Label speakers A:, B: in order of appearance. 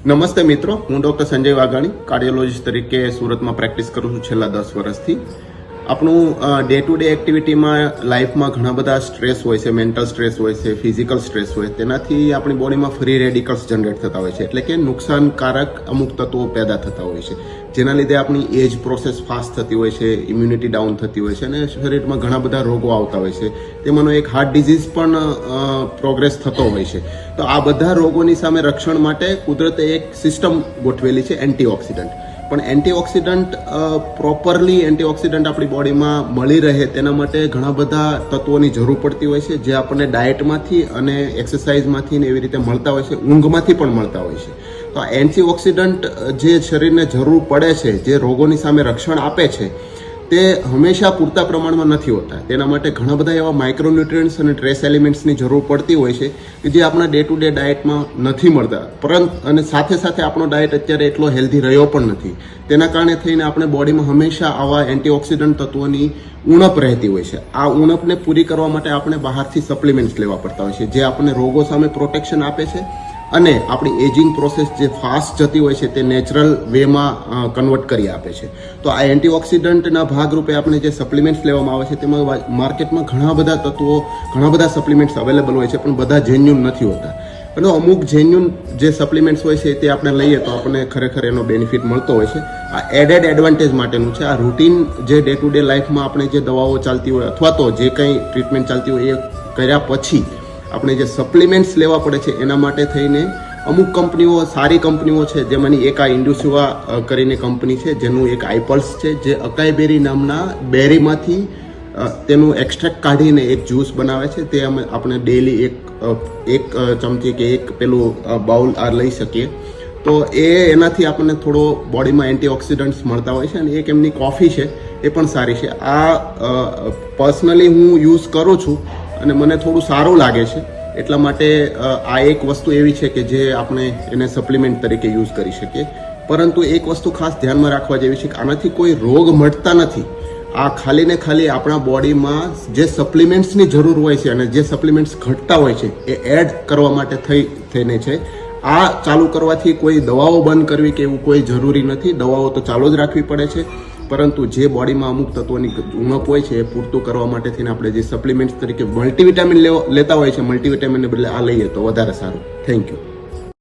A: નમસ્તે મિત્રો, હું ડૉક્ટર સંજય વાઘાણી કાર્ડિયોલોજીસ્ટ તરીકે સુરતમાં પ્રેક્ટિસ કરું છું છેલ્લા 10 વર્ષથી. આપણું ડે ટુ ડે એક્ટિવિટીમાં લાઈફમાં ઘણા બધા સ્ટ્રેસ હોય છે, મેન્ટલ સ્ટ્રેસ હોય છે, ફિઝિકલ સ્ટ્રેસ હોય, તેનાથી આપણી બોડીમાં ફ્રી રેડિકલ્સ જનરેટ થતા હોય છે, એટલે કે નુકસાનકારક અમુક તત્વો પેદા થતા હોય છે, જેના લીધે આપણી એજ પ્રોસેસ ફાસ્ટ થતી હોય છે, ઇમ્યુનિટી ડાઉન થતી હોય છે અને શરીરમાં ઘણા બધા રોગો આવતા હોય છે. તેમાંનો એક હાર્ટ ડિઝીઝ પણ પ્રોગ્રેસ થતો હોય છે. તો આ બધા રોગોની સામે રક્ષણ માટે કુદરતે એક સિસ્ટમ ગોઠવેલી છે એન્ટીઓક્સિડન્ટ. પણ એન્ટીઓક્સિડન્ટ પ્રોપરલી એન્ટીઓક્સિડન્ટ આપણી બોડીમાં મળી રહે તેના માટે ઘણા બધા તત્વોની જરૂર પડતી હોય છે, જે આપણને ડાયટમાંથી અને એક્સરસાઇઝમાંથી ને એવી રીતે મળતા હોય છે, ઊંઘમાંથી પણ મળતા હોય છે. તો આ એન્ટીઓક્સિડન્ટ જે શરીરને જરૂર પડે છે, જે રોગોની સામે રક્ષણ આપે છે, તે હંમેશા પૂરતા પ્રમાણમાં નથી હોતા. તેના માટે ઘણા બધા એવા માઇક્રોન્યુટ્રિયન્ટ્સ અને ટ્રેસ એલિમેન્ટ્સની જરૂર પડતી હોય છે કે જે આપણા ડે ટુ ડે ડાયટમાં નથી મળતા. પરંતુ અને સાથે સાથે આપણો ડાયટ અત્યારે એટલો હેલ્ધી રહ્યો પણ નથી. તેના કારણે થઈને આપણે બોડીમાં હંમેશા આવા એન્ટીઓક્સિડન્ટ તત્વોની ઉણપ રહેતી હોય છે. આ ઉણપને પૂરી કરવા માટે આપણે બહારથી સપ્લિમેન્ટ્સ લેવા પડતા હોય છે, જે આપણને રોગો સામે પ્રોટેક્શન આપે છે અને આપણી એજિંગ પ્રોસેસ જે ફાસ્ટ જતી હોય છે તે નેચરલ વેમાં કન્વર્ટ કરી આપે છે. તો આ એન્ટીઓક્સિડન્ટના ભાગરૂપે આપણે જે સપ્લિમેન્ટ્સ લેવામાં આવે છે તેમાં માર્કેટમાં ઘણા બધા તત્વો, ઘણા બધા સપ્લિમેન્ટ્સ અવેલેબલ હોય છે, પણ બધા જેન્યુન નથી હોતા. અને અમુક જેન્યુન જે સપ્લિમેન્ટ્સ હોય છે તે આપણે લઈએ તો આપણને ખરેખર એનો બેનિફિટ મળતો હોય છે. આ એડેડ એડવાન્ટેજ માટેનું છે. આ રૂટીન જે ડે ટુ ડે લાઈફમાં આપણે જે દવાઓ ચાલતી હોય અથવા તો જે કંઈ ટ્રીટમેન્ટ ચાલતી હોય એ કર્યા પછી આપણે જે સપ્લિમેન્ટ્સ લેવા પડે છે એના માટે થઈને અમુક કંપનીઓ, સારી કંપનીઓ છે, જેમાંની એક આ ઇન્ડુસિવા કરીને કંપની છે, જેનું એક આઈપલ્સ છે, જે અકાઈ બેરી નામના બેરીમાંથી તેનું એક્સ્ટ્રેક્ટ કાઢીને એક જ્યુસ બનાવે છે. તે આપણે ડેલી એક ચમચી કે એક પેલું બાઉલ આ લઈ શકીએ તો એનાથી આપણને થોડો બોડીમાં એન્ટીઓક્સિડન્ટ્સ મળતા હોય છે. અને એક એમની કોફી છે, એ પણ સારી છે. આ પર્સનલી હું યુઝ કરું છું અને મને થોડું સારું લાગે છે. એટલા માટે આ એક વસ્તુ એવી છે કે જે આપણે એને સપ્લિમેન્ટ તરીકે યુઝ કરી શકીએ. પરંતુ એક વસ્તુ ખાસ ધ્યાનમાં રાખવા જેવી છે કે આનાથી કોઈ રોગ મળતા નથી. આ ખાલી ને ખાલી આપણા બોડીમાં જે સપ્લિમેન્ટ્સની જરૂર હોય છે અને જે સપ્લિમેન્ટ્સ ઘટતા હોય છે એ એડ કરવા માટે થઈને છે. આ ચાલુ કરવાથી કોઈ દવાઓ બંધ કરવી કે એવું કોઈ જરૂરી નથી. દવાઓ તો ચાલુ જ રાખવી પડે છે, પરંતુ જે બોડીમાં અમુક તત્વોની ઉણપ હોય છે એ પૂરતું કરવા માટે થઈને આપણે જે સપ્લિમેન્ટ્સ તરીકે મલ્ટીવિટામિન લેતા હોય છે, મલ્ટીવિટામિનને બદલે આ લઈએ તો વધારે સારું. Thank you.